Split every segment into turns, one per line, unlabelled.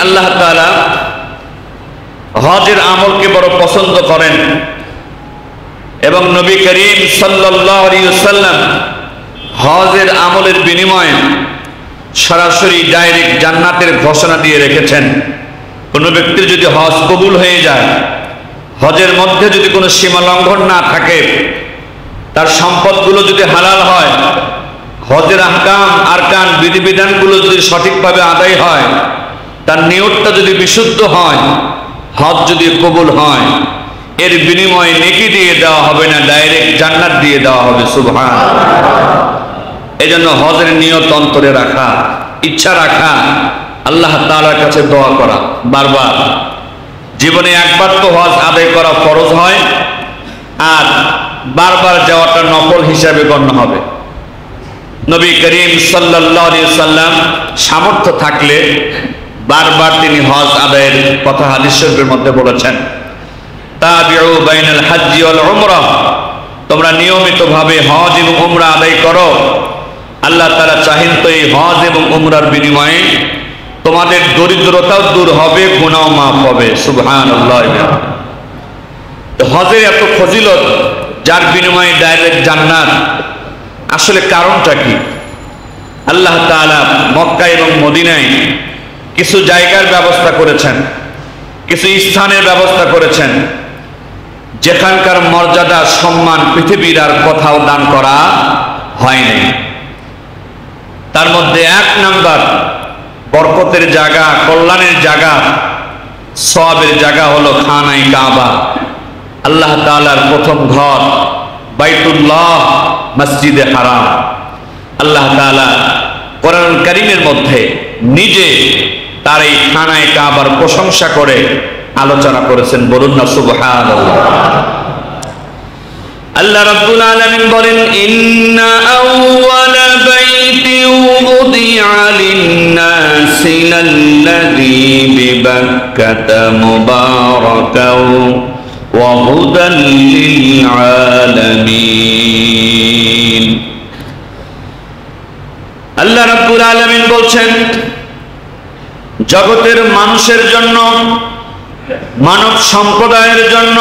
আল্লাহ তাআলা হজের আমলকে বড় পছন্দ করেন এবং নবী করিম সাল্লাল্লাহু আলাইহি ওয়াসাল্লাম হজের আমলের বিনিময়ে সরাসরি ডাইরেক্ট জান্নাতের ঘোষণা দিয়ে রেখেছেন। কোনো ব্যক্তির যদি হজ কবুল হয়ে যায়, হজের মধ্যে যদি কোনো সীমা লঙ্ঘন না থাকে, তার সম্পদগুলো যদি হালাল হয়, হজের আহকাম আরকান বিধিবিধানগুলো যদি সঠিকভাবে আদায় হয়, তার নিয়তটা যদি বিশুদ্ধ হয়, হজ যদি কবুল হয়, এর বিনিময়ে নেকি দিয়ে দেওয়া হবে না, ডাইরেক্ট জান্নাত দিয়ে দেওয়া হবে। সুবহানাল্লাহ। এজন্য হজের নিয়ত অন্তরে রাখা, ইচ্ছা রাখা, আল্লাহ তাআলার কাছে দোয়া করা বারবার। জীবনে একবার তো হজ আদায় করা ফরজ হয়, আর বারবার যাওয়াটা নফল হিসাবে গণ্য হবে। নবী করিম সাল্লাল্লাহু আলাইহি ওয়াসাল্লাম সামর্থ্য থাকলে বারবার তিনি হজ আদায়ের কথা হাদিস শরীফের মধ্যে বলেছেন, তাবিউ বাইনাল হজ্জি ওয়াল উমরাহ, তোমরা নিয়মিতভাবে হজ এবং উমরা আদায় করো। আল্লাহ তাআলা চাহেন তো এই হজ এবং উমরার বিনিময়ে তোমাদের দরিদ্রতাও দূর হবে, গুনাহ মাফ হবে। সুবহানাল্লাহ। হজের এত ফজিলত, যার বিনিময়ে ডাইরেক্ট জান্নাত, আসলে কারণটা কি? আল্লাহ তাআলা মক্কা এবং মদিনায় কিছু জায়গার ব্যবস্থা করেছেন, কিছু স্থানের ব্যবস্থা করেছেন, যেখানকার মর্যাদা সম্মান পৃথিবীর আর কোথাও দান করা হয়নি। তার মধ্যে এক নাম্বার বরকতের জায়গা, কল্যাণের জায়গা, সওয়াবের জায়গা হলো খানায়ে কাবা, আল্লাহ তাআলার প্রথম ঘর বাইতুল্লাহ, মসজিদে হারাম। আল্লাহ তাআলা কোরআন কারীমের মধ্যে নিজে তার এই খানায়ে কাবার প্রশংসা করে আলোচনা করেছেন। বলুন না সুবহানাল্লাহ। আল্লাহ রাব্বুল আলামিন বলেন, ইন্না আউওয়ালা বাইতিন উদিআ লিন-নাসি লাল্লাযী বিবাক্কাতা মুবারাকাও ওয়া হুদাল লিল-আলামিন। আল্লাহ রাব্বুল আলামিন বলছেন, জগতের মানুষের জন্য, মানব সম্প্রদায়ের জন্য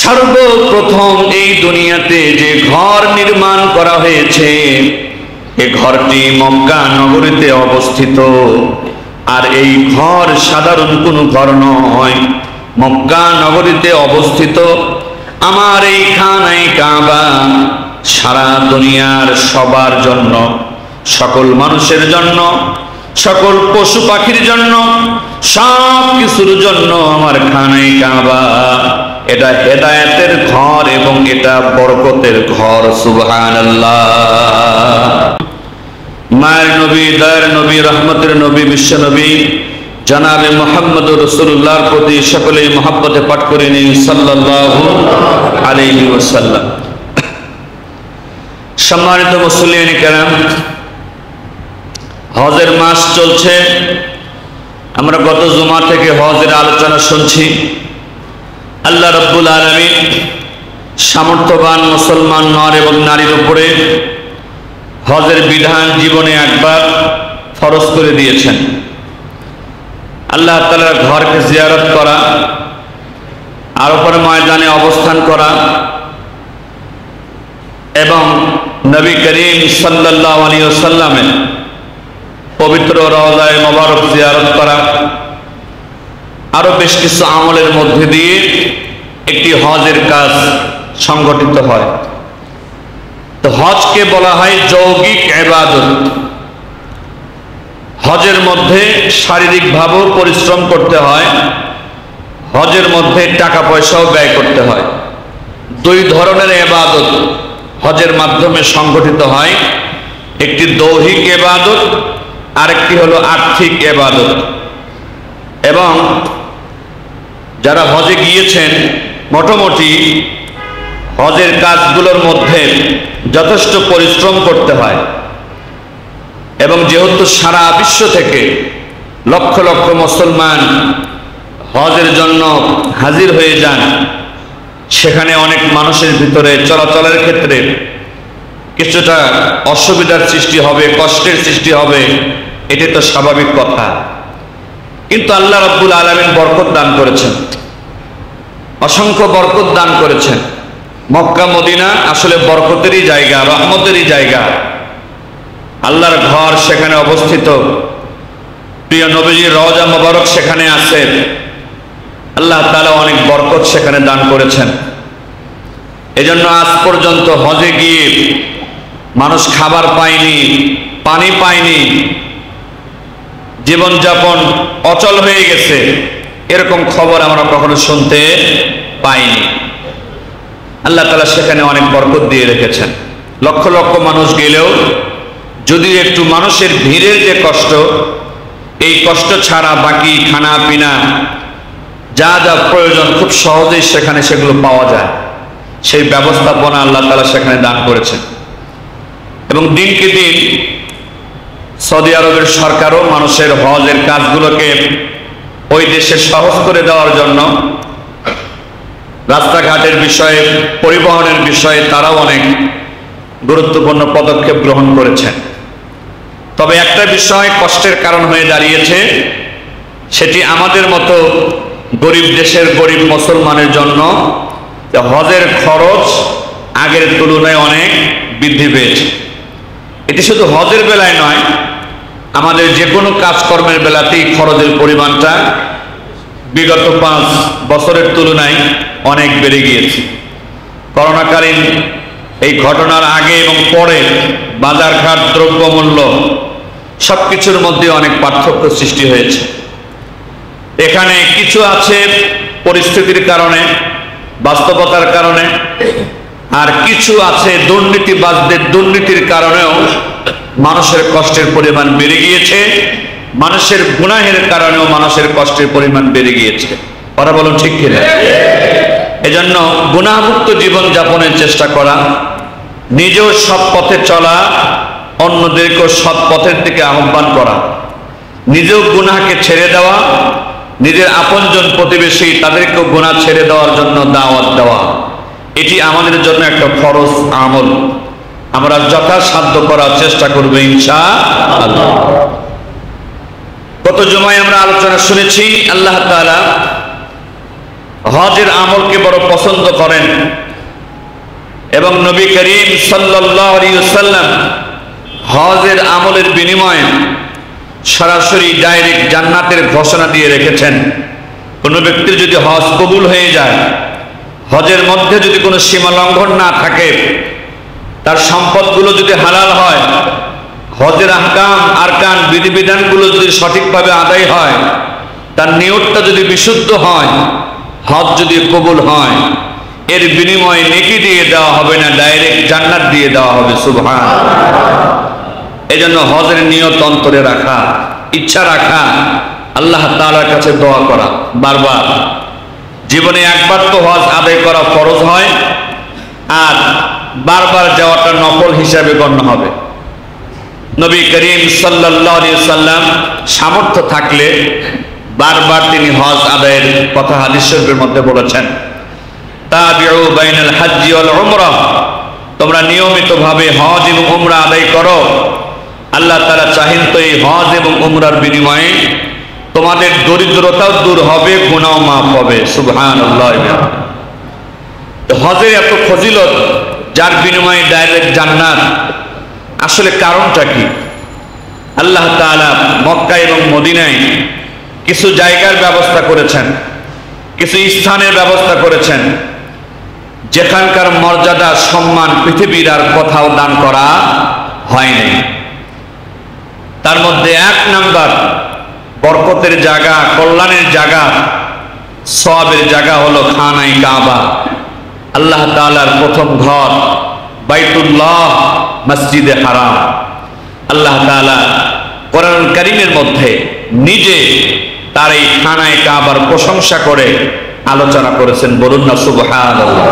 সর্বপ্রথম এই দুনিয়াতে যে ঘর নির্মাণ করা হয়েছে, এই ঘরটি মক্কা নগরীতে অবস্থিত। আর এই ঘর সাধারণ কোনো ঘর নয়, মক্কা নগরীতে অবস্থিত আমার এই খানায়ে কাবা সারা দুনিয়ার সবার জন্য, সকল মানুষের জন্য, সকল পশু পাখির জন্য, সব কিছুর জন্য আমার খানায়ে কাবা এটা হেদায়েতের ঘর এবং এটা বরকতের ঘর। সুবহানাল্লাহ। মায়ের নবী, দয়ার নবী, রহমতের নবী, বিশ্ব নবী জনাবে মুহাম্মদুর রাসূলুল্লাহর প্রতি সকলেই মহব্বতে পাঠ করে নিন সাল্লাল্লাহু আলাইহি ওয়াসাল্লাম। সম্মানিত মুসলিম কেরাম, হজের মাস চলছে। আমরা গত জুমা থেকে হজের আলোচনা শুনছি। আল্লাহ রাব্বুল আলামিন সামর্থ্যবান মুসলমান নর এবং নারীর উপরে হজের বিধান জীবনে একবার ফরজ করে দিয়েছেন। আল্লাহ তাআলার ঘরকে জিয়ারত করা, আরাফার ময়দানে অবস্থান করা এবং নবী করিম সাল্লাল্লাহু আলাইহি ওয়াসাল্লামের পবিত্র রওজায়ে মোবারক জিয়ারত করা, আরো বেশ কিছু আমলের মধ্যে দিয়ে একটি হজের কাজ সংগঠিত হয়। তো হজকে বলা হয় যৌগিক ইবাদত। হজের মধ্যে শারীরিকভাবেও পরিশ্রম করতে হয়, হজের মধ্যে টাকা পয়সাও ব্যয় করতে হয়। দুই ধরনের ইবাদত হজের মাধ্যমে সংগঠিত হয়, একটি দৈহিক ইবাদত, আরেকটি হলো আর্থিক ইবাদত। এবং যারা হজে গিয়েছেন মোটামুটি হজের কাজগুলোর মধ্যে যথেষ্ট পরিশ্রম করতে হয় এবং যেহেতু সারা বিশ্ব থেকে লক্ষ লক্ষ মুসলমান হজের জন্য হাজির হয়ে যান, সেখানে অনেক মানুষের ভিতরে চলাচলের ক্ষেত্রে কিছুটা অসুবিধার সৃষ্টি হবে, কষ্টের সৃষ্টি হবে, এটা তো স্বাভাবিক কথা। কিন্তু আল্লাহ রাব্বুল আলামিন বরকত দান করেছেন, অসংখ্য বরকত দান করেছেন। মক্কা মদিনা আসলে বরকতেরই জায়গা, রহমতেরই জায়গা, আল্লাহর ঘর সেখানে অবস্থিত। প্রিয় নবীজির রওজা মোবারক সেখানে আছে। আল্লাহ তাআলা অনেক বরকত সেখানে দান করেছেন। এজন্য আজ পর্যন্ত হজে গিয়ে মানুষ খাবার পায়নি, পানি পায়নি, জীবনযাপন অচল হয়ে গেছে, এরকম খবর আমরা কখনো শুনতে পাইনি। আল্লাহ তাআলা সেখানে অনেক বরকত দিয়ে রেখেছেন। লক্ষ লক্ষ মানুষ গেলেও যদি একটু মানুষের ভিড়ের যে কষ্ট, এই কষ্ট ছাড়া বাকি খানা পিনা যা যা প্রয়োজন খুব সহজেই সেখানে সেগুলো পাওয়া যায়। সেই ব্যবস্থাপনা আল্লাহ তাআলা সেখানে দান করেছেন। এবং দিনকে দিন সৌদি আরবের সরকারও মানুষের হজের কাজগুলোকে ওই দেশে সহজ করে দেওয়ার জন্য রাস্তাঘাটের বিষয়ে, পরিবহনের বিষয়ে তারাও অনেক গুরুত্বপূর্ণ পদক্ষেপ গ্রহণ করেছেন। তবে একটা বিষয় কষ্টের কারণ হয়ে দাঁড়িয়েছে, সেটি আমাদের মতো গরিব দেশের গরিব মুসলমানের জন্য হজের খরচ আগের তুলনায় অনেক বৃদ্ধি পেয়েছে। এটি শুধু হজের বেলায় নয়, আমাদের যে কোনো কাজকর্মের বেলাতেই খরচের পরিমাণটা বিগত 5 বছরের তুলনায় অনেক বেড়ে গিয়েছে। করোনাকালীন এই ঘটনার আগে এবং পরে বাজারঘাট, দ্রব্যমূল্য সবকিছুর মধ্যে অনেক পার্থক্য সৃষ্টি হয়েছে। এখানে কিছু আছে পরিস্থিতির কারণে, বাস্তবতার কারণে, আর কিছু আছে দুর্নীতিবাজদের দুর্নীতির কারণেও মানুষের কষ্টের পরিমাণ বেড়ে গিয়েছে। মানুষের গুনাহের কারণেও মানুষের কষ্টের পরিমাণ বেড়ে গিয়েছে। ওরা বলুন ঠিক কিনা? এজন্য গুনাহমুক্ত জীবন যাপনের চেষ্টা করা, নিজেও সৎ পথে চলা, অন্যদেরকেও সৎ পথের দিকে আহ্বান করা, নিজেও গুনাহকে ছেড়ে দেওয়া, নিজের আপনজন প্রতিবেশী তাদেরকেও গুনাহ ছেড়ে দেওয়ার জন্য দাওয়াত দেওয়া, এটি আমাদের জন্য একটা ফরজ আমল। আমরা যথাসাধ্য করার চেষ্টা করব ইনশাআল্লাহ। গত জুমায় আমরা আলোচনা শুনেছি আল্লাহ তাআলা হজের আমলকে বড় পছন্দ করেন এবং নবী করিম সাল্লাল্লাহু আলাইহি ওয়াসাল্লাম হজের আমলের বিনিময়ে সরাসরি ডাইরেক্ট জান্নাতের ঘোষণা দিয়ে রেখেছেন। কোনো ব্যক্তির যদি হজ কবুল হয়ে যায়, হজের মধ্যে যদি কোনো সীমা লঙ্ঘন না থাকে, তার সম্পদগুলো যদি হালাল হয়, হজের আহকাম আরকান বিধিবিধানগুলো যদি সঠিকভাবে আদায় হয়, তার নিয়তটা যদি বিশুদ্ধ হয়, হজ যদি কবুল হয়, এর বিনিময়ে নেকি দিয়ে দেওয়া হবে না, ডাইরেক্ট জান্নাত দিয়ে দেওয়া হবে। সুবহানাল্লাহ। এজন্য হজের নিয়ত অন্তরে রাখা, ইচ্ছা রাখা, আল্লাহ তাআলার কাছে দোয়া করা বারবার। জীবনে একবার তো হজ আদায় করা ফরজ হয়, আর বারবার যাওয়াটা নফল হিসাবে গণ্য হবে। নবী করিম সাল্লাল্লাহু আলাইহি ওয়াসাল্লাম সামর্থ্য থাকলে বারবার তিনি হজ আদায়ের কথা হাদিস শরীফের মধ্যে বলেছেন, তাবিউ বাইনাল হজ্জি ওয়াল উমরা, তোমরা নিয়মিতভাবে হজ এবং উমরা আদায় করো। আল্লাহ তাআলা চাহেন তো এই হজ এবং উমরার বিনিময়ে তোমাদের দরিদ্রতাও দূর হবে, গুনাহও মাফ হবে। সুবহানাল্লাহ। হজের এত ফজিলত, যার বিনিময়ে ডাইরেক্ট জান্নাত, আসলে কারণটা কি? আল্লাহ তাআলা মক্কা এবং মদিনায় কিছু জায়গার ব্যবস্থা করেছেন, কিছু স্থানের ব্যবস্থা করেছেন, যেখানকার মর্যাদা সম্মান পৃথিবীর আর কোথাও দান করা হয়নি। তার মধ্যে 1 নাম্বার বরকতের জায়গা, কল্যাণের জায়গা, সওয়াবের জায়গা হলো খানায়ে কাবা, আল্লাহ তাআলার প্রথম ঘর বাইতুল্লাহ, মসজিদে হারাম। আল্লাহ তাআলা কোরআন কারীমের মধ্যে নিজে তার এই খানায়ে কাবার প্রশংসা করে আলোচনা করেছেন। বলুন না সুবহানাল্লাহ।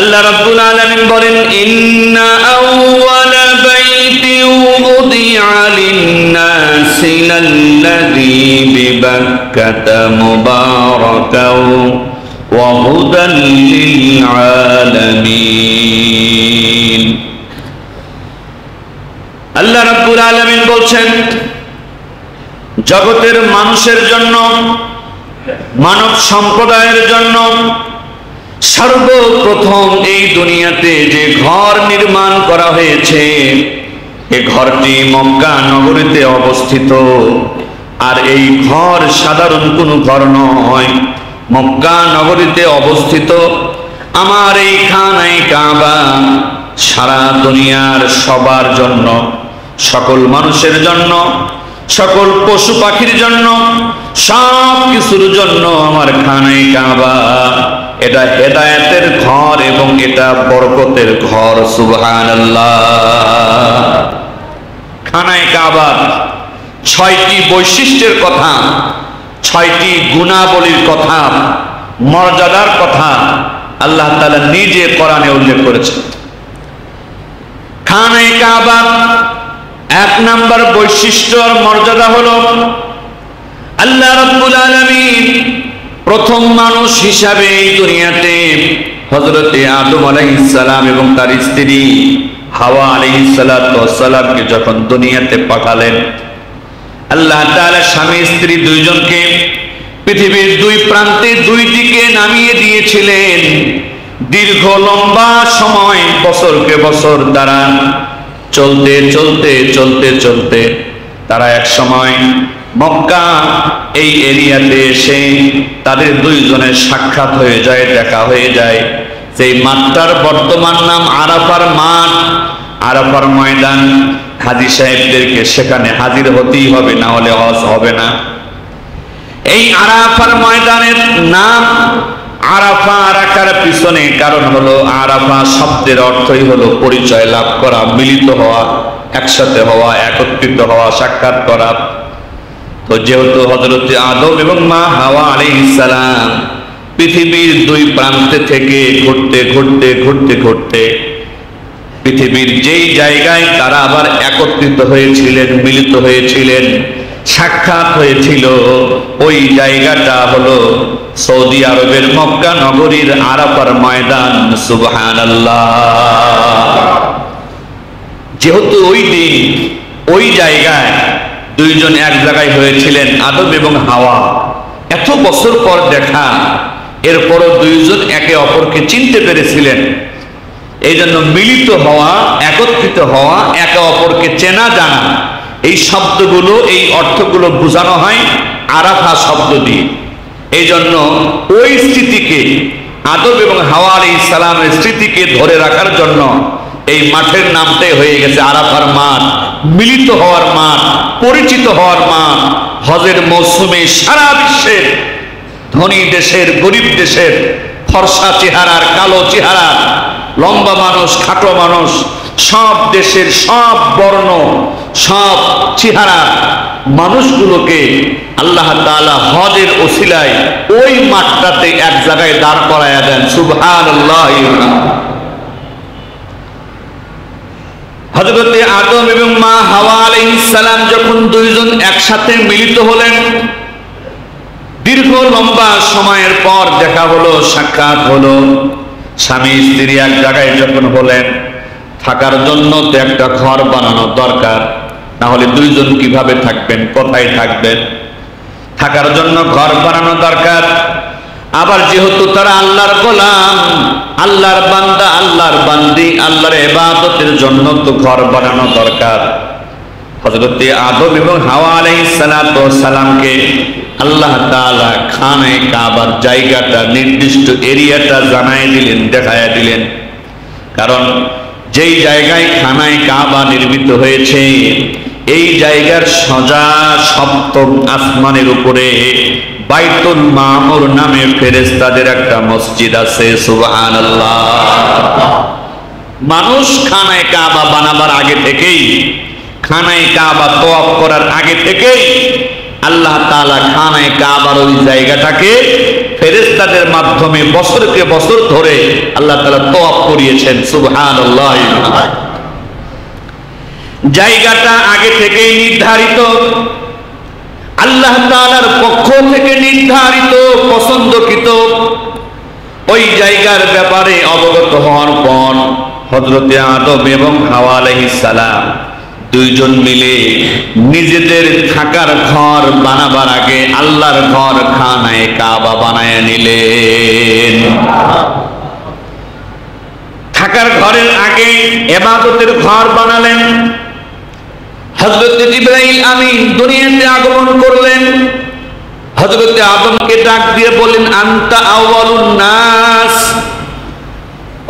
আল্লাহ রাব্বুল আলামিন বলেন, ইন্না আউওয়ালা বাইতিন উযিআ লিন-নাসি লাল্লাযী বিবাক্কাতা মুবারাকাও ওয়া হুদাল লিল-আলামিন। আল্লাহ রাব্বুল আলামিন বলছেন, জগতের মানুষের জন্য, মানব সম্প্রদায়ের জন্য সর্বপ্রথম এই দুনিয়াতে যে ঘর নির্মাণ করা হয়েছে, এই ঘরটি মক্কা নগরীতে অবস্থিত। আর এই ঘর সাধারণ কোনো ঘর নয়, মক্কা নগরীতে অবস্থিত আমার এই খানায়ে কাবা সারা দুনিয়ার সবার জন্য, সকল মানুষের জন্য, সকল পশু পাখির জন্য, সব কিছুর জন্য আমার খানায়ে কাবা এটা হেদায়েতের ঘর এবং এটা বরকতের ঘর। সুবহানাল্লাহ। খানায়ে কাবার 6টি বৈশিষ্ট্যের কথা, 6টি গুণাবলীর কথা, মর্যাদার কথা আল্লাহ তাআলা নিজে কোরআনে উল্লেখ করেছেন। খানায়ে কাবা 1 নম্বর বৈশিষ্ট্য আর মর্যাদা হলো আল্লাহ রাব্বুল আলামিন প্রথম মানুষ হিসাবে এই দুনিয়াতে হযরতে আদম আলাইহিস সালাম এবং তার স্ত্রী হাওয়া আলাইহিস সালামকে যখন দুনিয়াতে পাঠালেন, আল্লাহ তাআলা স্বামী স্ত্রী দুইজনকে পৃথিবীর দুই প্রান্তে দুই দিকে নামিয়ে দিয়েছিলেন। দীর্ঘ লম্বা সময়, বছরকে বছর দ্বারা চলতে চলতে চলতে চলতে তারা এক সময় মক্কা এই এরিয়াতে এসে তাদের দুইজনের সাক্ষাৎ হয়ে যায়, দেখা হয়ে যায়। সেই মাঠটার বর্তমান নাম আরাফার মাঠ, আরাফার ময়দান। হাজী সাহেবদেরকে সেখানে হাজির হতেই হবে, না হলে হজ হবে না। এই আরাফার ময়দানের নাম আরাফা রাখার পিছনে কারণ হলো আরাফা শব্দের অর্থই হলো পরিচয় লাভ করা, মিলিত হওয়া, একসাথে হওয়া, একত্রিত হওয়া, সাক্ষাৎ করা। তো যেহেতু হযরত আদম এবং মা হাওয়া আলাইহিস সালাম পৃথিবীর দুই প্রান্তে থেকে ঘুরতে ঘুরতে ঘুরতে ঘুরতে পৃথিবীর যেই জায়গায় তারা আবার একত্রিত হয়েছিলেন, মিলিত হয়েছিলেন, সাক্ষাৎ হয়েছিল, ওই জায়গাটা হলো সৌদি আরবের মক্কা নগরীর আরাফার ময়দান। সুবহানাল্লাহ। যেহেতু ওই দিন ওই জায়গায় দুইজন এক জায়গায় হয়েছিলেন, আদম এবং হাওয়া, এত বছর পর দেখা, এরপরও দুইজন একে অপরকে চিনতে পেরেছিলেন। এই জন্য মিলিত হওয়া, একত্রিত হওয়া, একে অপরকে চেনা জানা, এই শব্দগুলো, এই অর্থগুলো বোঝানো হয় আরাফা শব্দ দিয়ে। এই জন্য ওই স্মৃতিকে, আদম এবং হাওয়া আলাইহিস সালামের স্মৃতিকে ধরে রাখার জন্য এই মাঠের নামটাই হয়ে গেছে আরাফার মাঠ, মিলিত হওয়ার মাঠ, পরিচিত হওয়ার মাঠ। হজের মৌসুমে সারা বিশ্বের ধনী দেশের, গরিব দেশের, ফর্সা চেহারার, কালো চেহারা, লম্বা মানুষ, খাটো মানুষ, সব দেশের, সব বর্ণ, সব চেহারা মানুষগুলোকে আল্লাহ তাআলা হজের ওসিলায় ওই মাঠটাতে এক জায়গায় দাঁড় করায়া দেন। সুবহানাল্লাহ। হযরতে আদম এবং মা হাওয়া আলাইহিস সালাম যখন দুইজন একসাথে মিলিত হলেন, দীর্ঘ লম্বা সময়ের পর দেখা হলো, সাক্ষাৎ হলো। স্বামী স্ত্রী এক জায়গায় যখন হলেন, থাকার জন্য তো একটা ঘর বানানো দরকার, না হলে দুইজন কিভাবে থাকবেন, কোথায় থাকবেন? থাকার জন্য ঘর বানানো দরকার। আবার যেহেতু তারা আল্লাহর গোলাম, আল্লাহর বান্দা, আল্লাহর বান্দি, আল্লাহর ইবাদতের জন্য তো ঘর বানানো দরকার। হযরতে আদম এবং হাওয়া আলাইহিস সালামকে আল্লাহ তাআলা খানায়ে কাবার জায়গাটা, নির্দিষ্ট এরিয়াটা জানায় দিলেন, দেখায় দিলেন। কারণ যেই জায়গায় খানায়ে কাবা নির্মিত হয়েছে, এই জায়গার সোজা সপ্তম আসমানের উপরে বাইতুল মামুর নামে ফেরেশতাদের একটা মসজিদ আছে। সুবহানাল্লাহ। মানুষ খানায়ে কাবা বানাবার আগে থেকেই, খানায়ে কাবা তওয়াফ করার আগে থেকেই আল্লাহ তাআলা খানায়ে কাবার ওই জায়গাটাকে ফেরেশতাদের মাধ্যমে বছরকে বছর ধরে আল্লাহ তাআলা তওয়াফ করিয়েছেন। সুবহানাল্লাহ। জায়গাটা আগে থেকেই নির্ধারিত, আল্লাহ তাআলার পক্ষ থেকে নির্ধারিত, পছন্দকৃত। ওই জায়গার ব্যাপারে অবগত হওয়ার পর হযরতে আদম এবং হাওয়া আলাইহিস সালাম দুইজন মিলে নিজেদের থাকার ঘর বানাবার আগে আল্লাহর ঘর খানায়ে কাবা বানায় নিলেন। থাকার ঘরের আগে ইবাদতের ঘর বানালেন। হযরত জিবরাইল আমিন দুনিয়াতে আগমন করলেন। হযরত আদমকে ডাক দিয়ে বলেন, আনতা আউয়ালুন নাস,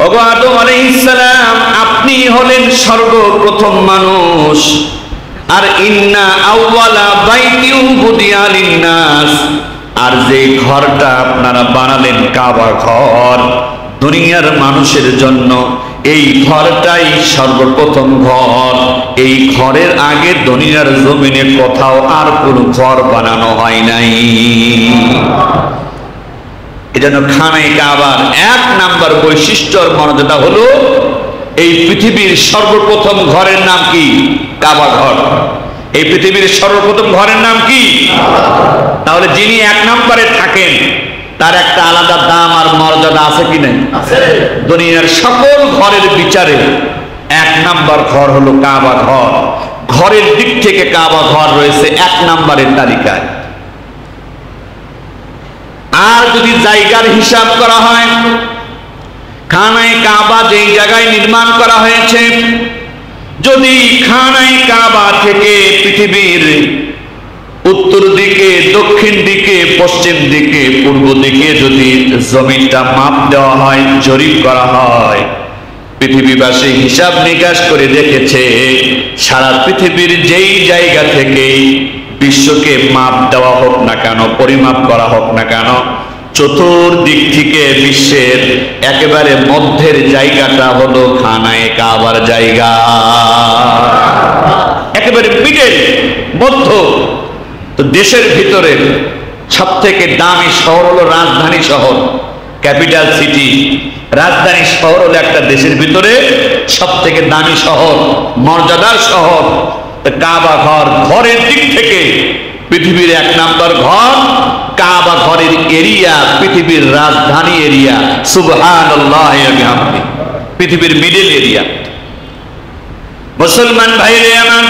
ওগো আদম আলাইহিস সালাম, আপনি হলেন সর্বপ্রথম মানুষ। আর ইন্না আউয়ালা বাইতিউ বুদিয়া লিন-নাস, আর যে ঘরটা আপনারা বানালেন কাবা ঘর দুনিয়ার মানুষের জন্য, এই ঘরটাই সর্বপ্রথম ঘর। এই ঘরের আগে দুনিয়ার জমিনে কোথাও আর কোনো ঘর বানানো হয় নাই। এজন্য খানায়ে কাবার এক নাম্বার বৈশিষ্ট্যর মর্যাদা হলো এই পৃথিবীর সর্বপ্রথম ঘরের নাম কি? কাবা ঘর। এই পৃথিবীর সর্বপ্রথম ঘরের নাম কি? তাহলে যিনি এক নম্বরে থাকেন তার একটা আলাদা দাম আর মর্যাদা আছে কি নাই? দুনিয়ার সকল ঘরের বিচারে এক নাম্বার ঘর হলো কাবা ঘর। ঘরের দিক থেকে কাবা ঘর রয়েছে এক নাম্বারের তালিকায়। আর যদি জায়গার হিসাব করা হয়, খানায়ে কাবা যেই জায়গায় নির্মাণ করা হয়েছে, যদি খানায়ে কাবা থেকে পৃথিবীর উত্তর দিকে, দক্ষিণ দিকে, পশ্চিম দিকে, পূর্ব দিকে যদি জমিনটা মাপ দেওয়া হয়, জরিপ করা হয়, পৃথিবীবাসী হিসাব নিকাশ করে দেখেছে সারা পৃথিবীর যেই জায়গা থেকে বিশ্বকে মাপ দেওয়া হোক না কেন, পরিমাপ করা হোক না কেন, চতুর্দিক থেকে বিশ্বের একেবারে মধ্যের জায়গাটা হলো খানায়ে কাবার জায়গা। একেবারে মিডল, মধ্য। তো দেশের ভিতরে সব থেকে দামি শহর হলো রাজধানী শহর, ক্যাপিটাল সিটি। রাজধানী শহর হলো একটা দেশের ভিতরে সব থেকে দামি শহর, মর্যাদার শহর। কাবা ঘর, ঘরের দিক থেকে পৃথিবীর এক নাম্বার ঘর। কাবা ঘরের এরিয়া পৃথিবীর রাজধানী এরিয়া। সুবহানাল্লাহ, পৃথিবীর মিডল এরিয়া। মুসলমান ভাইরে আমার,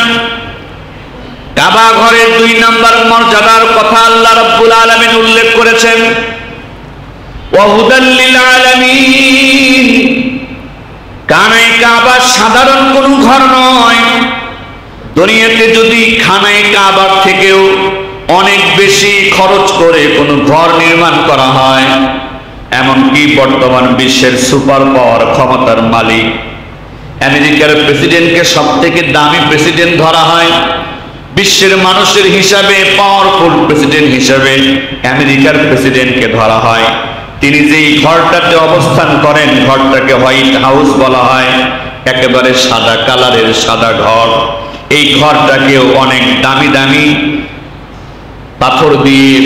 কাবা ঘরের দুই নাম্বার মর্যাদার কথা আল্লাহ রাব্বুল আলামিন উল্লেখ করেছেন, ওয়াহুদাল লিল আলামিন। খানায়ে কাবা সাধারণ কোনো ঘর নয়। দুনিয়াতে যদি খানায়ে কাবার থেকেও অনেক বেশি খরচ করে কোনো ঘর নির্মাণ করা হয়, এমনকি বর্তমান বিশ্বের সুপার পাওয়ার ক্ষমতার মালিক আমেরিকার প্রেসিডেন্টকে সব থেকে দামি প্রেসিডেন্ট ধরা হয়, বিশ্বের মানুষের হিসাবে পাওয়ারফুল প্রেসিডেন্ট হিসাবে আমেরিকার প্রেসিডেন্টকে ধরা হয়। তিনি যেই ঘরটাতে অবস্থান করেন, ঘরটাকে হোয়াইট হাউস বলা হয়। একেবারে সাদা কালারের সাদা ঘর। এই ঘরটাকেও অনেক দামি দামি পাথর দিয়ে,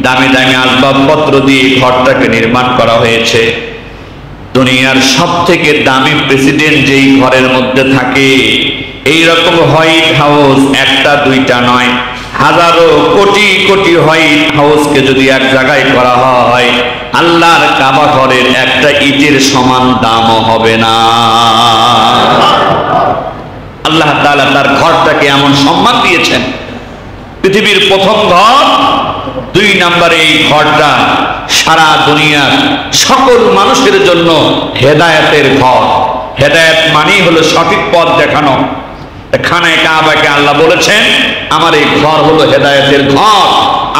দামি দামি আসবাবপত্র দিয়ে ঘরটাকে নির্মাণ করা হয়েছে। দুনিয়ার সব থেকে দামি প্রেসিডেন্ট যেই ঘরের মধ্যে থাকে, এইরকম হোয়াইট হাউস একটা দুইটা নয়, হাজারো কোটি কোটি হোয়াইট হাউসকে যদি এক জায়গায় করা হয়, আল্লাহর কাবা ঘরের একটা ইটের সমান দামও হবে না। আল্লাহ তাআলা তার ঘরটাকে এমন সম্মান দিয়েছেন, পৃথিবীর প্রথম ঘর। দুই নম্বরে এই ঘরটা সারা দুনিয়ার সকল মানুষের জন্য হেদায়েতের ঘর। হেদায়েত মানেই হলো সঠিক পথ দেখানো। খানায়ে কাবাকে আল্লাহ বলেছেন, আমার এই ঘর হলো হেদায়েতের ঘর।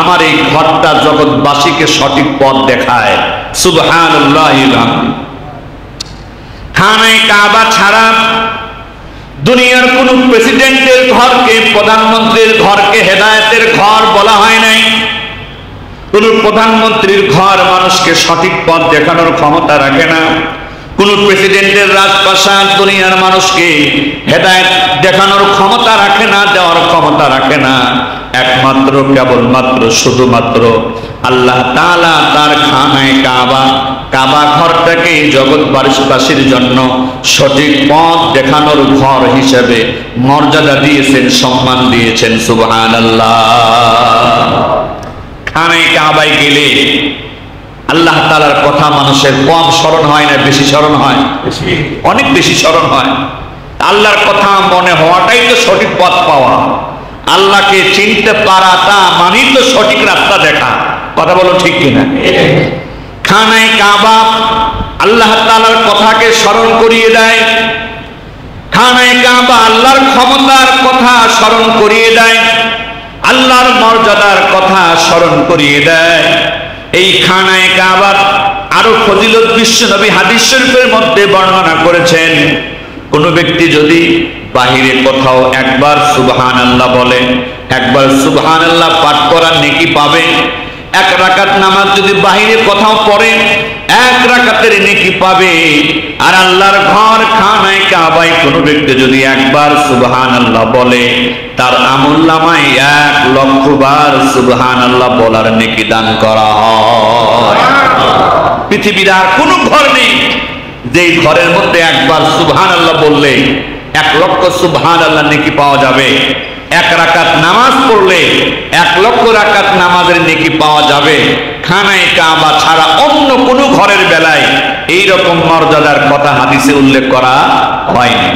আমার এই ঘরটা জগৎবাসীকে সঠিক পথ দেখায়। সুবহানাল্লাহ। খানায়ে কাবা ছাড়া দুনিয়ার কোন প্রেসিডেন্টের ঘরকে, প্রধানমন্ত্রীর ঘরকে হেদায়েতের ঘর বলা হয় নাই। কোন প্রধানমন্ত্রীর ঘর মানুষকে সঠিক পথ দেখানোর ক্ষমতা রাখে না। কোন প্রেসিডেন্টের রাজপ্রাসাদ দুনিয়ার মানুষকে হেদায়েত দেখানোর ক্ষমতা রাখে না, দেওয়ার ক্ষমতা রাখে না। একমাত্র, কেবলমাত্র, শুধুমাত্র আল্লাহ তাআলা তার খানায়ে কাবা, কাবা ঘরটাকে জগৎবাসীর জন্য সঠিক পথ দেখানোর ঘর হিসেবে মর্যাদা দিয়েছেন, সম্মান দিয়েছেন। সুবহানাল্লাহ। খানায়ে কাবায় গেলে আল্লাহ তাআলার কথা মানুষের কম স্মরণ হয় না বেশি স্মরণ হয়? অনেক বেশি স্মরণ হয়। আল্লাহর কথা মনে হওয়াটাই তো সঠিক পথ পাওয়া। আল্লাহকে চিনতে পারাটা মানেই তো সঠিক রাস্তা দেখা। কথা বলো ঠিক কিনা? খানায়ে কাবা আল্লাহ তাআলার কথাকে স্মরণ করিয়ে দেয়। খানায়ে কাবা আল্লাহর ক্ষমতার কথা স্মরণ করিয়ে দেয়, আল্লাহর মর্যাদার কথা স্মরণ করিয়ে দেয়। এই খানায়ে কাবার আরো ফজিলত বিশ্বনবী হাদিস শরীফের মধ্যে বর্ণনা করেছেন, কোন ব্যক্তি যদি বাহিরে কোথাও একবার সুবহানাল্লাহ বলে, একবার সুবহানাল্লাহ পাঠ করার নেকি পাবে। এক রাকাত নামাজ যদি বাহিরে কোথাও পড়ে, এক রাকাতের নেকি পাবে। আর আল্লাহর ঘর খানায়ে কাবায় কোন ব্যক্তি যদি একবার সুবহানাল্লাহ বলে, তার আমলনামায় 1,00,000 বার সুবহানাল্লাহ বলার নেকি দান করা হয়। পৃথিবীর আর কোন ঘর নেই যেই ঘরের মধ্যে একবার সুবহানাল্লাহ বললে 1,00,000 সুবহানাল্লাহ নেকি পাওয়া যাবে। এক রাকাত নামাজ পড়লে 1,00,000 রাকাত নামাজের নেকি পাওয়া যাবে। খানায়ে কাবা ছাড়া অন্য কোন ঘরের বেলায় এই রকম মর্যাদার কথা হাদিসে উল্লেখ করা হয়নি।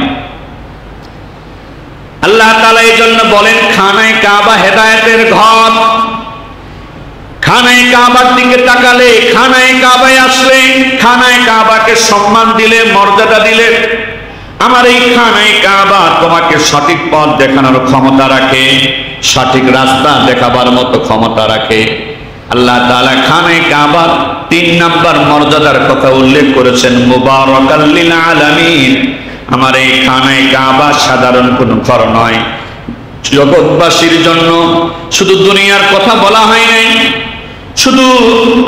আল্লাহ তাআলা এই জন্য বলেন খানায়ে কাবা হেদায়েতের ঘর। খানায়ে কাবার দিকে তাকালে, খানায়ে কাবায় আসলে, খানায়ে কাবাকে সম্মান দিলে, মর্যাদা দিলে, আমার এই খানায়ে কাবা তোমাকে সঠিক পথ দেখানোর ক্ষমতা রাখে, সঠিক রাস্তা দেখাবার মতো ক্ষমতা রাখে। আল্লাহ তাআলা খানায়ে কাবার 3 নাম্বার মর্যাদার কথা উল্লেখ করেছেন, মুবারাকাল লিল আলামিন। আমার এই খানায়ে কাবা সাধারণ কোনো ঘর নয়, জগৎবাসীর জন্য। শুধু দুনিয়ার কথা বলা হয় নাই, শুধু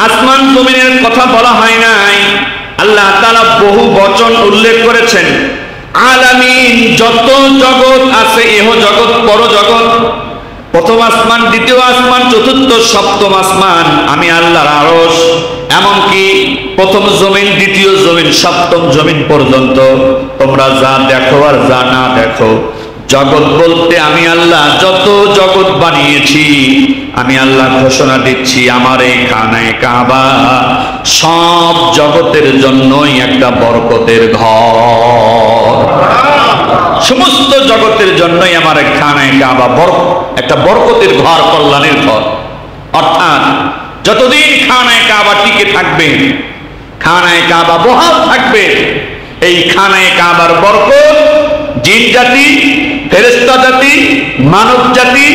আসমান জমিনের কথা বলা হয় নাই, আল্লাহ তাআলা বহু বচন উল্লেখ করেছেন। আলামিন যত জগৎ আছে, এহ জগৎ পর জগৎ, প্রথম আসমান, দ্বিতীয় আসমান, চতুর্থ সপ্তম আসমান, আমি আল্লাহর আরশ, এমনকি প্রথম জমিন, দ্বিতীয় জমিন, সপ্তম জমিন পর্যন্ত তোমরা যা দেখো আর যা না দেখো, জগৎ বলতে আমি আল্লাহ যত জগৎ বানিয়েছি, আমি আল্লাহ ঘোষণা দিচ্ছি আমার এই খানায়ে কাবা সব জগতের জন্যই একটা বরকতের ঘর। সমস্ত জগতের জন্যই আমার খানায়ে কাবা একটা বরকতের ঘর, কল্যাণের ঘর। অর্থাৎ যতদিন খানায়ে কাবা টিকে থাকবে, খানায়ে কাবা বহাল থাকবে, এই খানায়ে কাবার বরকত জিন জাতি, ফেরেশতা জাতি, মানব জাতি,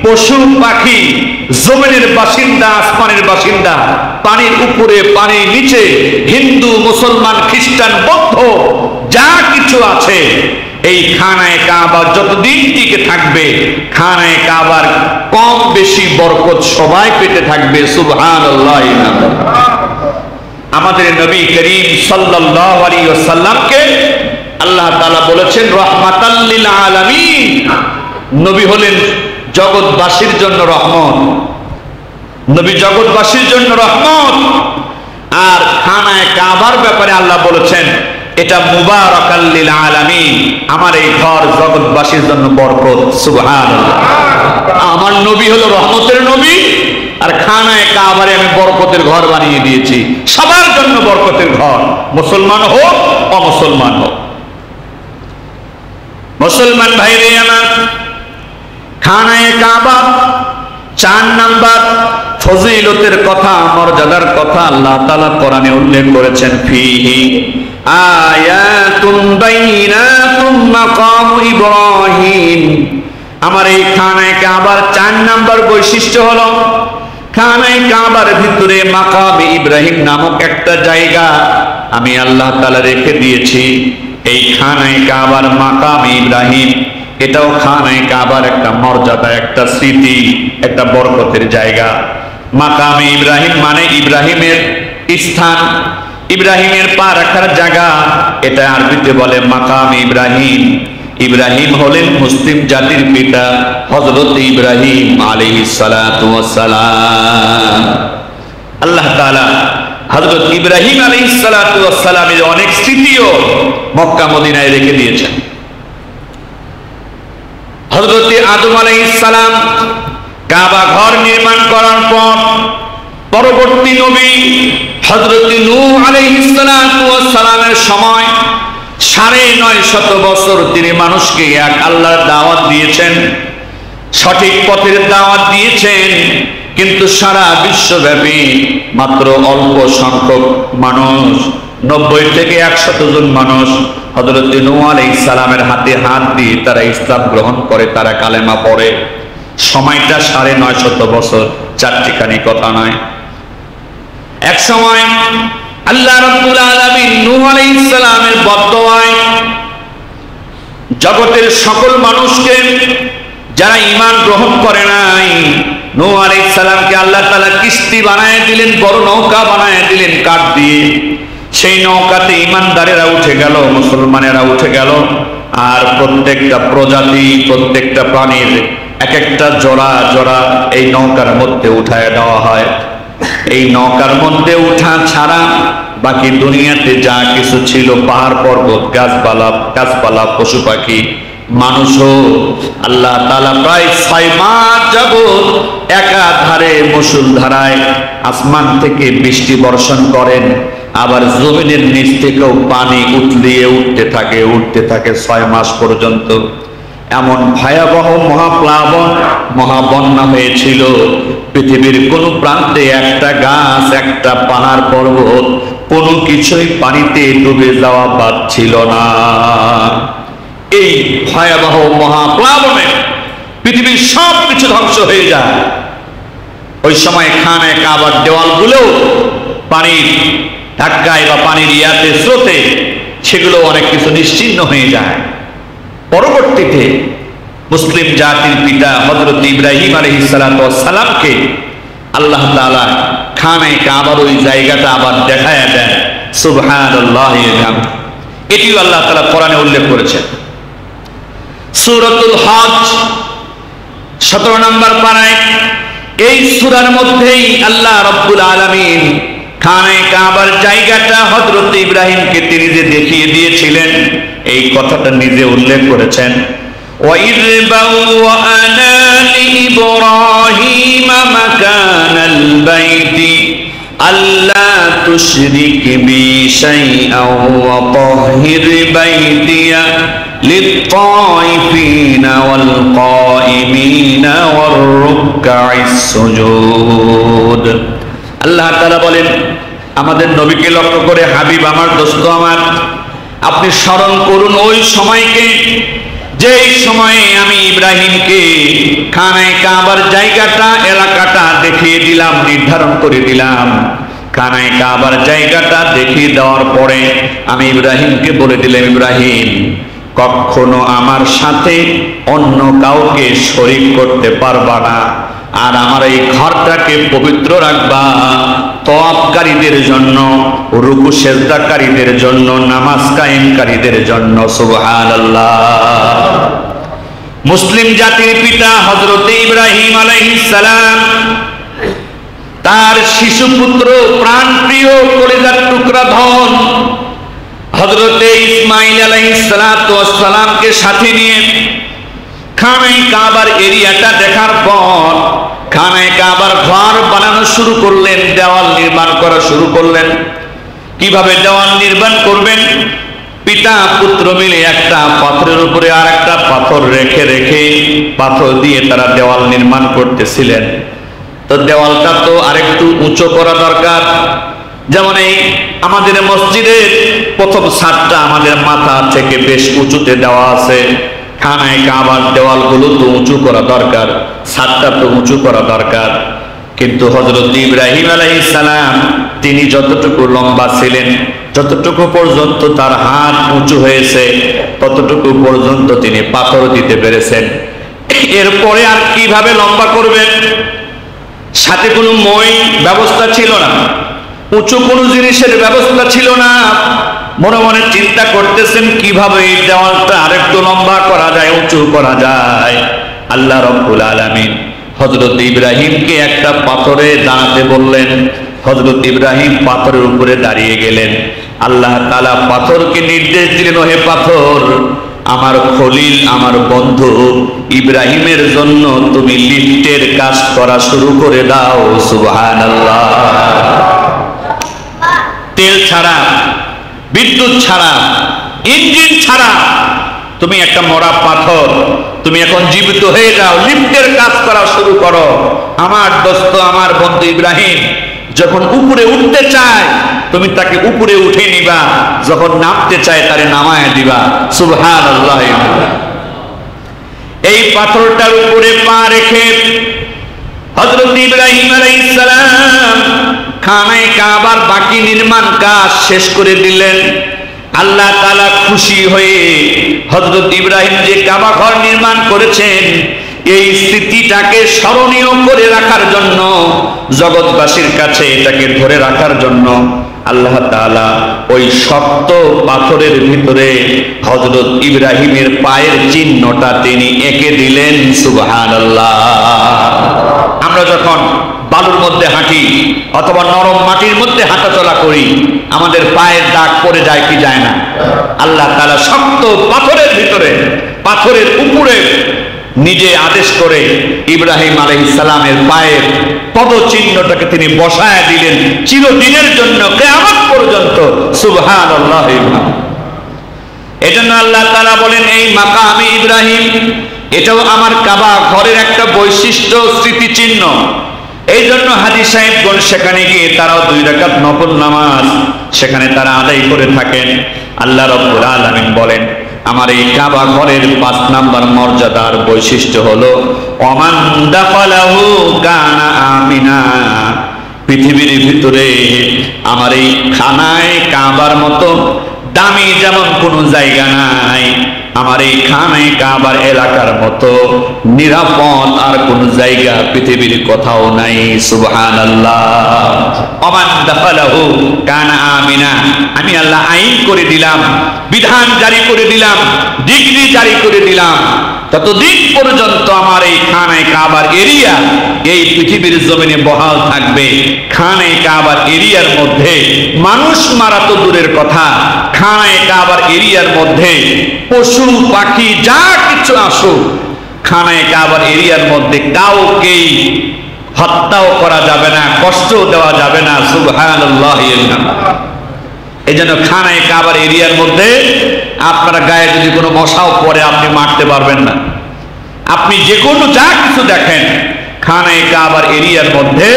পশু পাখি, জমিনের বাসিন্দা, আসমানের বাসিন্দা, পানির উপরে, পানির নিচে, হিন্দু, মুসলমান, খ্রিস্টান, বৌদ্ধ, যা কিছু আছে, এই খানায়ে কাবা যতদিন টিকে থাকবে, খানায়ে কাবার কম বেশি বরকত সবাই পেতে থাকবে। সুবহানাল্লাহ। আমাদের নবী করিম সাল্লাল্লাহু আলাইহি ওয়াসাল্লামকে আল্লাহ তাআলা বলেছেন রাহমাতাল লিল আলামিন। নবী হলেন জগৎবাসীর জন্য রহমত, নবী জগৎবাসীর জন্য রহমত। আর খানায়ে কাবার ব্যাপারে আল্লাহ বলেছেন এটা মুবারাকাল লিল আলামিন, আমার এই ঘর জগৎবাসীর জন্য বরকত। সুবহানাল্লাহ। আমার নবী হলো রহমতের নবী, আর খানায়ে কাবারে আমি বরকতের ঘর বানিয়ে দিয়েছি, সবার জন্য বরকতের ঘর, মুসলমান হোক অমুসলমান হোক। মুসলমান ভাইরে আমার, খানায়ে কাবা 4 নাম্বার ফজিলতের কথা, মর্যাদার কথা আল্লাহ তাআলা কোরআনে উল্লেখ করেছেন, ফিহি আয়াতুন বাইনাতুম মাকামু ইব্রাহিম। আমার এই খানায়ে কাবার 4 নাম্বার বৈশিষ্ট্য হলো খানায়ে কাবার ভিতরে মাকামে ইব্রাহিম নামক একটা জায়গা আমি আল্লাহ তাআলা রেখে দিয়েছি। এই খানায়ে কাবার মাকামে ইব্রাহিম, এটাও খানায়ে কাবার একটা মর্যাদা, একটা স্মৃতি, একটা বরকতের জায়গা। মাকামে ইব্রাহিম মানে ইব্রাহিমের স্থান, ইব্রাহিমের পা রাখার জায়গা, এটা আরবিতে বলে মাকামে ইব্রাহিম। ইব্রাহিম হলেন মুসলিম জাতির পিতা, হযরত ইব্রাহিম আলাইহিস সালাতু ওয়াস সালাম। আল্লাহ তাআলা হযরত ইব্রাহিম আলাইহিস সালাতু ওয়াস সালামের অনেক স্মৃতিও মক্কা মদিনায় রেখে দিয়েছেন। হযরত আদম আলাইহিস সালাম কাবা ঘর নির্মাণ করার পর পরবর্তী নবী হযরত নূহ আলাইহিস সালাতু ওয়াস সালামের সময় 950 বছর তিনি মানুষকে এক আল্লাহর দাওয়াত দিয়েছেন, সঠিক পথের দাওয়াত দিয়েছেন, কিন্তু সারা বিশ্বব্যাপী মাত্র অল্প সংখ্যক মানুষ, 90 থেকে 100 জন মানুষ হযরত নূহ আলাইহিস সালামের হাতে হাত দিয়ে তারা ইসলাম গ্রহণ করে, তারা কালেমা পড়ে। সময়টা 950 বছর, চারটিখানি কথা নয়। এক সময় আল্লাহ রাব্বুল আলামিন নূহ আলাইহিস সালামের বদদোয়ায় জগতের সকল মানুষকে, যারা ঈমান গ্রহণ করে নাই, নূহ আলাইহিস সালামকে আল্লাহ তাআলা কিস্তি বানায় দিলেন, বড় নৌকা বানায় দিলেন কাঠ দিয়ে। সেই নৌকাতে ঈমানদারেরা উঠে গেল, মুসলমানেরা উঠে গেল, আর প্রত্যেকটা প্রজাতি, প্রত্যেকটা প্রাণীর এক একটা জোড়া জোড়া এই নৌকার মধ্যে উঠায় দেওয়া হয়। এই নৌকার মধ্যে উঠা ছাড়া বাকি দুনিয়াতে যা কিছু ছিল, পাহাড় পর্বত, গাছপালা, পশু পাখি, মানুষও, আল্লাহ তাআলা প্রায় 6 মাস যাবত একাধারে মুষলধারায় আসমান থেকে বৃষ্টি বর্ষণ করেন, আবার জমিনের নিচ থেকেও পানি উতলিয়ে উঠতে থাকে 6 মাস পর্যন্ত। এমন ভয়াবহ মহাপ্লাবন, মহাবন্যা হয়েছিল, পৃথিবীর কোন প্রান্তে একটা গাছ, একটা পাহাড় পর্বত, কোনো কিছুই পানিতে ডুবে যাওয়া বাদ ছিল না। এই ভয়াবহ মহাপ্লাবনে পৃথিবীর সব কিছু ধ্বংস হয়ে যায়। ওই সময় খানে কাবার দেওয়ালগুলো পানির ধাক্কায় বা পানির ইয়াতে, স্রোতে, সেগুলো অনেক কিছু নিশ্চিহ্ন হয়ে যায়। পরবর্তীতে মুসলিম জাতির পিতা হযরত ইব্রাহিম আলাইহিস সালাতু ওয়াস সালামকে আল্লাহ তাআলা খানে কাবার ওই জায়গাটা আবার দেখায়া দেন। সুবহানাল্লাহি ওয়া বিহামদিহি। এটিও আল্লাহ তাআলা কোরআনে উল্লেখ করেছেন। সূরাতুল হজ 17 নম্বর পারায়, এই সূরার মধ্যেই আল্লাহ রাব্বুল আলামিন খানে কাবার জায়গাটা হযরত ইব্রাহিমকে তিনি যে দেখিয়ে দিয়েছিলেন, এই কথাটা নিজে উল্লেখ করেছেন। وَإِذْ بَوَّأْنَا لِإِبْرَاهِيمَ مَكَانَ الْبَيْتِ أَلَّا تُشْرِكْ بِي شَيْئًا وَطَهِّرْ بَيْتِيَ لِلطَّائِفِينَ وَالْقَائِمِينَ وَالرُّكَّعِ السُّجُودِ। আল্লাহ তাআলা বলেন, আমাদের নবীকে লক্ষ্য করে, হাবিব আমার, দোস্ত আমার, আপনি স্মরণ করুন ওই সময়কে, যেই সময়ে আমি ইব্রাহিমকে খানে কাবার জায়গাটা, এলাকাটা দেখিয়ে দিলাম, নির্ধারণ করে দিলাম। খানে কাবার জায়গাটা দেখিয়ে দেওয়ার পরে আমি ইব্রাহিমকে বলে দিলাম, ইব্রাহিম, কখনো আমার সাথে অন্য কাউকে শরীক করতে পারবা না, আর আমার এই ঘরটাকে পবিত্র রাখবা তওয়াফকারীদের জন্য, রুকু সেজদাকারীদের জন্য, নামাজ কায়েমকারীদের জন্য। সুবহানাল্লাহ। মুসলিম জাতির পিতা হযরত ইব্রাহিম আলাইহিস সালাম তার শিশুপুত্র, প্রাণপ্রিয়, কলিজার টুকরা ধন হযরত ইসমাঈল আলাইহিস সালামকে সাথে নিয়ে খানে কাবার এরিয়াটা দেখার পর খানে কাবার ঘর বানানো শুরু করলেন, দেওয়াল নির্মাণ করা শুরু করলেন। কিভাবে দেওয়াল নির্মাণ করবেন? পিতা পুত্র মিলে একটা পাথরের উপরে আর একটা পাথর রেখে রেখে পাথর দিয়ে তারা দেওয়াল নির্মাণ করতেছিলেন। তো দেওয়ালটা তো আরেকটু উঁচু করা দরকার। যেমন এই আমাদের মসজিদের প্রথম ছাদটা আমাদের মাথা থেকে বেশ উঁচুতে দেওয়া আছে, খানে কাবার দেওয়ালগুলো তো উঁচু করা দরকার, ছাদটা তো উঁচু করা দরকার। কিন্তু হযরত ইব্রাহিম আলাইহিস সালাম তিনি যতটুকু লম্বা ছিলেন, যতটুকু পর্যন্ত তার হাত উঁচু হয়েছে, ততটুকু পর্যন্ত তিনি পাথর দিতে পেরেছেন। এরপরে আর কিভাবে লম্বা করবেন? সাথে কোনো মই ব্যবস্থা ছিল না, উঁচু কোনো জিনিসের ব্যবস্থা ছিল না। মনে মনে চিন্তা করতেছেন কিভাবে এই দেওয়ালটা আরেকটু লম্বা করা যায়, উঁচু করা যায়। আল্লাহ রাব্বুল আলামিন হযরত ইব্রাহিমকে একটা পাথরে দাঁড়াতে বললেন। হযরত ইব্রাহিম পাথরের উপরে দাঁড়িয়ে গেলেন। আল্লাহ তাআলা পাথরকে নির্দেশ দিলেন, ওহে পাথর, আমার খলিল, আমার বন্ধু ইব্রাহিমের জন্য তুমি লিফটের কাজ করা শুরু করে দাও। সুবহানাল্লাহ। তেল ছাড়া, বিদ্যুৎ ছাড়া ইঞ্জিন ছাড়া তুমি একটা মরা পাথর, তুমি এখন জীবিত হয়ে যাও, লিফটের কাজ করা শুরু করো। আমার দোস্ত, আমার বন্ধু ইব্রাহিম যখন উপরে উঠতে চায় তুমি তাকে উপরে উঠে নিবা, যখন নামতে চায় তারে নামায় দিবা। সুবহানাল্লাহ। এই পাথরটার উপরে পা রেখে হযরত ইব্রাহিম আলাইহিস সালাম খানায়ে কাবার বাকি নির্মাণ কাজ শেষ করে দিলেন। আল্লাহ তাআলা খুশি হয়ে হযরত ইব্রাহিম যে কাবা ঘর নির্মাণ করেছেন এই স্মৃতিটাকে স্মরণীয় করে রাখার জন্য, জগৎবাসীর কাছে এটাকে ধরে রাখার জন্য আল্লাহ তাআলা ওই শক্ত পাথরের ভিতরে হযরত ইব্রাহিমের পায়ের চিহ্নটা তিনি এঁকে দিলেন। সুবহানাল্লাহ। আমরা যখন বালুর মধ্যে হাঁটি অথবা নরম মাটির মধ্যে হাঁটাচলা করি আমাদের পায়ের দাগ পড়ে যায় কি যায় না? আল্লাহ তাআলা শক্ত পাথরের ভিতরে, পাথরের উপরে নিজে আদেশ করে ইব্রাহিম আলাইহিস সালামের পায়ের পদচিহ্নটাকে তিনি বসায় দিলেন চিরদিনের জন্য, কিয়ামত পর্যন্ত। সুবহানাল্লাহ। এজন্য আল্লাহ তাআলা বলেন এই মাকামে ইব্রাহিম, এটাও আমার কাবা ঘরের একটা বৈশিষ্ট্য, স্মৃতিচিহ্ন। এই জন্য হাজী সাহেবগণ সেখানে গিয়ে তারাও 2 রাকাত নফল নামাজ সেখানে তারা আদায় করে থাকেন। আল্লাহ রাব্বুল আলামিন বলেন আমার এই কাবা ঘরের 5 নাম্বার মর্যাদার বৈশিষ্ট্য হলো ওমান দাখালাহু কানা আমিনা। পৃথিবীর ভিতরে আমার এই খানায় কাবার মতো দামি যেমন কোনো জায়গা নাই, আমার এই খানায় কাবার এলাকার মতো নিরাপদ আর কোন জায়গা পৃথিবীর কোথাও নাই। সুবহানাল্লাহ। ওমান দাখালাহু কানা আমিনা। আমি আল্লাহ আইন করে দিলাম, বিধান জারি করে দিলাম, ডিগ্রি জারি করে দিলাম, ততদিন পর্যন্ত আমার এই খানায় কাবার এরিয়া এই পৃথিবীর জমিনে বহাল থাকবে। খানায় কাবার এরিয়ার মধ্যে মানুষ মারা তো দূরের কথা, খানায় কাবার এরিয়ার মধ্যে পশু পাখি যা কিছু আসুক, খানায় কাবার এরিয়ার মধ্যে কাউকেই হত্যাও করা যাবে না, কষ্ট দেওয়া যাবে না। সুবহানাল্লাহ। এই জন্য খানায় কাবার এরিয়ার মধ্যে আপনার গায়ে যদি কোনো মশাও পড়ে আপনি মারতে পারবেন না। আপনি যে কোনো যা কিছু দেখেন খানায় কাবার এরিয়ার মধ্যে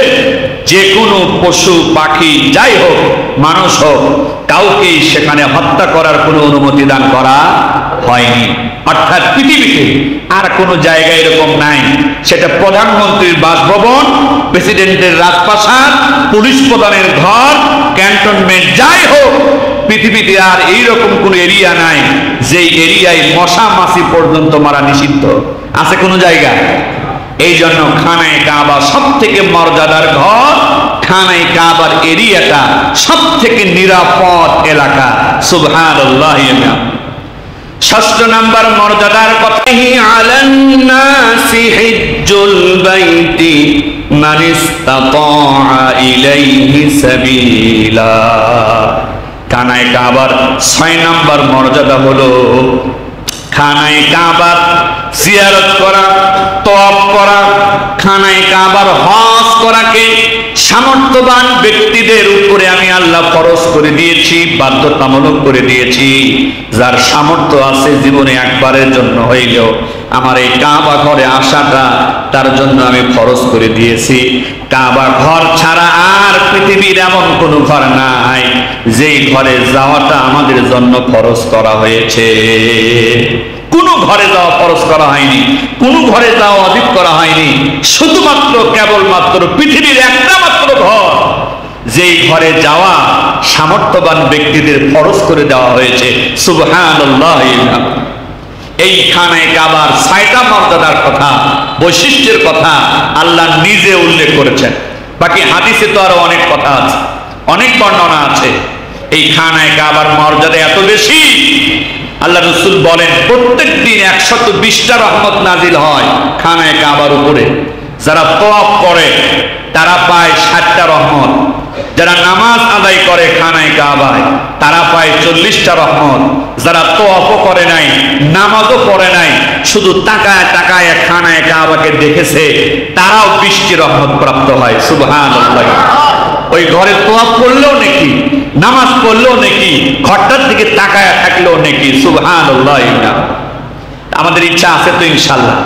যে কোনো পশু পাখি যাই হোক, মানুষ হোক, কাউকেই সেখানে হত্যা করার কোনো অনুমতি দান করা হয়নি। অর্থাৎ পৃথিবীতে আর কোনো জায়গায় এরকম নাই, সেটা প্রধানমন্ত্রীর বাসভবন, প্রেসিডেন্টের রাজপ্রাসাদ, পুলিশ প্রধানের ঘর, ক্যান্টনমেন্ট যাই হোক, পৃথিবীতে আর এইরকম কোন এরিয়া নাই যেই এরিয়ায় মশা মাছি পর্যন্ত মারা নিষিদ্ধ। আছে কোনো জায়গা? এই জন্য খানায়ে কাবা সব থেকে মর্যাদার ঘর, খানায়ে কাবার এরিয়াটা সব থেকে নিরাপদ এলাকা। সুবহানাল্লাহ। 6 নাম্বার মর্যাদার কথা, আলান নাসি হিজ্জুল বাইতি মান ইসতাতা ইলাইহি সাবিলা। খানায়ে কাবার 6 নাম্বার মর্যাদা হলো খানায়ে কাবার জিয়ারত করা, তওয়াফ করা, খানায়ে কাবার হজ করাকে সামর্থ্যবান ব্যক্তিদের উপরে আমি আল্লাহ ফরজ করে দিয়েছি, বাধ্যতামূলক করে দিয়েছি। যার সামর্থ্য আছে জীবনে একবারের জন্য হইলেও আমার এই কাবা ঘরে আসাটা তার জন্য আমি ফরজ করে দিয়েছি। কাবা ঘর ছাড়া আর পৃথিবীর এমন কোনো ঘর নাই যেই ঘরে যাওয়াটা আমাদের জন্য ফরজ করা হয়েছে। কোনো ঘরে যাওয়া ফরজ করা হয়নি, কোনো ঘরে যাওয়া ওয়াজিব করা হয়নি। শুধুমাত্র কেবলমাত্র পৃথিবীর একটা মাত্র ঘর যেই ঘরে যাওয়া সামর্থ্যবান ব্যক্তিদের ফরজ করে দেওয়া হয়েছে। সুবহানাল্লাহ। এই খানায়ে কাবার 6টা মর্যাদার কথা, বৈশিষ্ট্যের কথা আল্লাহ নিজে উল্লেখ করেছেন। বাকি হাদিসে তো আরো অনেক কথা আছে, অনেক বর্ণনা আছে। এই খানায়ে কাবার মর্যাদা এত বেশি, আল্লাহ রাসূল বলেন প্রত্যেক দিন 120টা রহমত নাজিল হয় খানায়ে কাবার উপরে। যারা তওয়াফ করে তারা পায় 60টা রহমত, যারা নামাজ আদায় করে খানায়ে কাবায় তারা পায় 40টা রহমত, যারা তওয়াফও করে নাই, নামাজও পড়ে নাই, শুধু তাকায় তাকায় খানায়ে কাবাকে দেখেছে, তারাও 20টি রহমত প্রাপ্ত হয়। সুবহানাল্লাহ। ওই ঘরে তোয়াফ করলেও নেকি, নামাজ পড়লেও নেকি, ঘরটার দিকে তাকায় থাকলেও নেকি। সুবহানাল্লাহ। আমাদের ইচ্ছা আছে তো ইনশাআল্লাহ,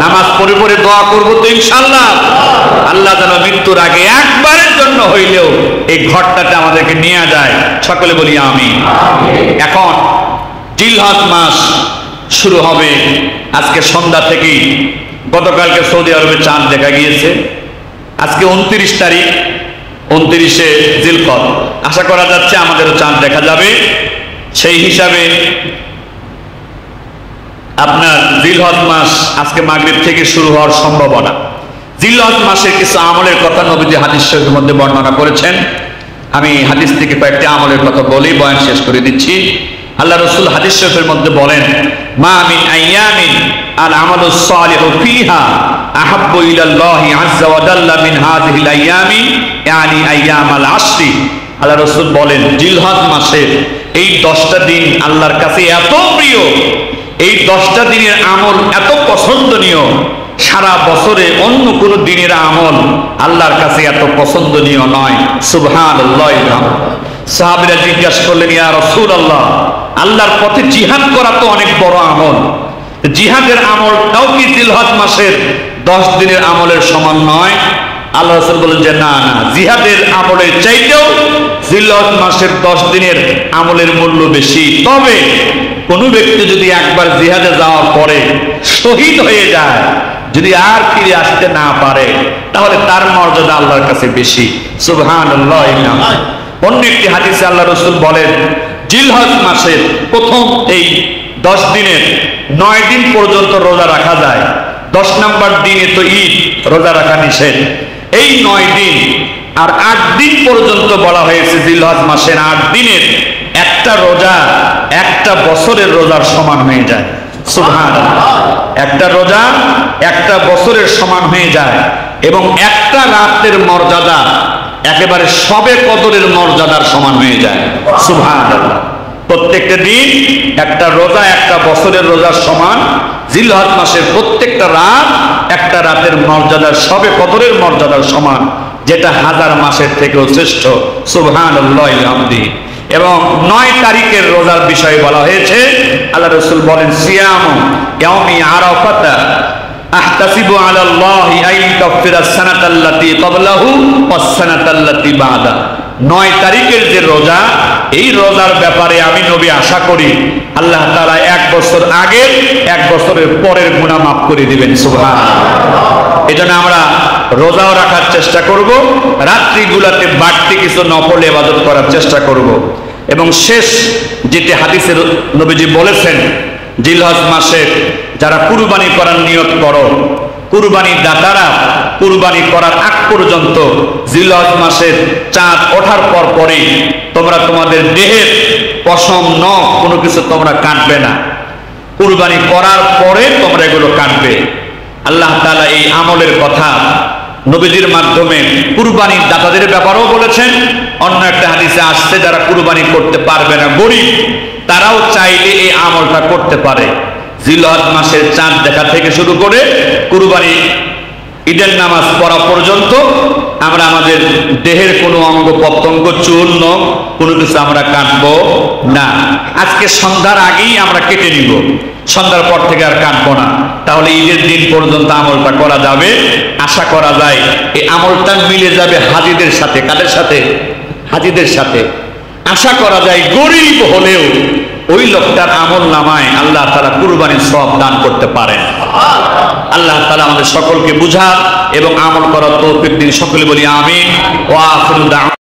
নামাজ পড়ে পড়ে দোয়া করবো তো ইনশাআল্লাহ। আল্লাহ যেন মৃত্যুর আগে একবারের জন্য হইলেও এই ঘরটাতে আমাদেরকে নিয়ে যায়, সকলে বলি আমিন। এখন জিলহজ মাস শুরু হবে আজকে সন্ধ্যা থেকেই। গতকালকে সৌদি আরবে চাঁদ দেখা গিয়েছে, আজকে 29 তারিখ, 29শে জিলকদ। আশা করা যাচ্ছে আমাদেরও চাঁদ দেখা যাবে। সেই হিসাবে আপনার জিলহজ মাস আজকে মাগরিব থেকে শুরু হওয়ার সম্ভাবনা। জিলহজ মাসের কিছু আমলের কথা নবীজি হাদিস শরীফের মধ্যে বর্ণনা করেছেন। আমি হাদিস থেকে কয়েকটি আমলের কথা বলি, বয়ান শেষ করে দিচ্ছি। আল্লাহ রাসূল হাদিস শরীফের মধ্যে বলেন, মা মিন আইয়ামিন আল আমালুস সালিহু ফিহা আহাব্বু ইলাল্লাহি আযজা ওয়া জাল্লা মিন হাযিহিল আইয়ামি ইয়ানি আইয়ামাল আশরি। আল্লাহ রাসূল বলেন, জিলহজ মাসের এই 10টা দিন আল্লাহর কাছে এত প্রিয়, এই 10টা দিনের আমল এত পছন্দনীয়, সারা বছরে অন্য কোন দিনের আমল আল্লাহর কাছে এত পছন্দনীয় নয়। সুবহানাল্লাহ। সাহাবীরা জিজ্ঞাসা করলেন, ইয়া রাসূলুল্লাহ, আল্লাহর পথে জিহাদ করা তো অনেক বড় আমল, জিহাদের আমলটাও কি জিলহজ মাসের 10 দিনের আমলের সমান নয়? আল্লাহ রাসূল বলেন যে না না, জিহাদের আমলের চাইতেও জিলহজ মাসের 10 দিনের আমলের মূল্য বেশি। তবে কোন ব্যক্তি যদি একবার জিহাদে যাওয়ার পরে শহীদ হয়ে যায়, যদি আর ফিরে আসতে না পারে, তাহলে তার মর্যাদা আল্লাহর কাছে বেশি। সুবহানাল্লাহ। অন্য একটি হাদিসে আল্লাহ রাসূল বলেন, জিলহজ মাসের প্রথম এই 10 দিনের 9 দিন পর্যন্ত রোজা রাখা যায়। 10 নম্বর দিনে তো ঈদ, রোজা রাখা নিষেধ। এই 9 দিন আর 8 দিন পর্যন্ত বলা হয়েছে জিলহজ মাসের 8 দিনের একটা রোজা একটা বছরের রোজার সমান হয়ে যায়। সুবহানাল্লাহ। একটা রোজা একটা বছরের সমান হয়ে যায়, এবং একটা রাতের মর্যাদা একেবারে সবে কদরের মর্যাদার সমান হয়ে যায়। সুবহানাল্লাহ। প্রত্যেকটা দিন একটা রোজা একটা বছরের রোজার সমান। জিলহজ মাসের প্রত্যেকটা রাত একটা রাতের মর্যাদার সবে কদরের মর্যাদার সমান, যেটা 1000 মাসের থেকেও শ্রেষ্ঠ। সুবহানাল্লাহ। এবং 9 তারিখের রোজার বিষয়ে বলা হয়েছে, আল্লাহ রাসূল বলেন, সিয়ামু ইয়াউমি আরাফাতা আহতাসিবু আলাল্লাহি আন ইউকাফিরা সানাতাল্লাতী ক্বাবলাহু ওয়াস সানাতাল্লাতী বাদা। 9 তারিখের যে রোজা, এই রোজার ব্যাপারে আমি নবী আশা করি আল্লাহ তাআলা 1 বছর আগের 1 বছরের পরের গুনাহ মাফ করে দিবেন। সুবহানাল্লাহ। এজন্য আমরা রোজাও রাখার চেষ্টা করব, রাত্রিগুলোতে বাড়তি কিছু নফল ইবাদত করার চেষ্টা করব। এবং শেষ যেটি হাদিসে নবীজি বলেছেন, জিলহজ মাসে যারা কুরবানি করার নিয়ত করো, কুরবানির দাতারা কুরবানি করার আগ পর্যন্ত জিলহজ মাসের চাঁদ ওঠার পর পরেই তোমরা তোমাদের দেহের পশম নখ কোনো কিছু তোমরা কাটবে না। কুরবানি করার পরে তোমরা এগুলো কাটবে। আল্লাহ তাআলা এই আমলের কথা নবীজির মাধ্যমে কুরবানির দাতাদের ব্যাপারেও বলেছেন। অন্য একটা হাদিসে আসছে, যারা কুরবানি করতে পারবে না, গরিব, তারাও চাইলে এই আমলটা করতে পারে। জিলহজ মাসের চাঁদ দেখা থেকে শুরু করে কুরবানি ঈদের নামাজ পড়া পর্যন্ত আমরা আমাদের দেহের কোনো অঙ্গ প্রত্যঙ্গ, চুল, নখ কোনো কিছু আমরা কাটবো না। আজকে সন্ধ্যার আগেই আমরা কেটে নিব, সন্ধ্যার পর থেকে আর কাটবো না। তাহলে ঈদের দিন পর্যন্ত আমলটা করা যাবে। আশা করা যায় এই আমলটা মিলে যাবে হাজীদের সাথে। কাদের সাথে? হাজীদের সাথে। আশা করা যায় গরিব হলেও ওই লোকটার আমল নামায় আল্লাহ তাআলা কুরবানির সওয়াব দান করতে পারেন। আল্লাহ তাআলা আমাদের সকলকে বুঝা এবং আমল করার তৌফিক দিন। সকলে বলি আমিন। ওয়া আখিরু দাওয়ানা।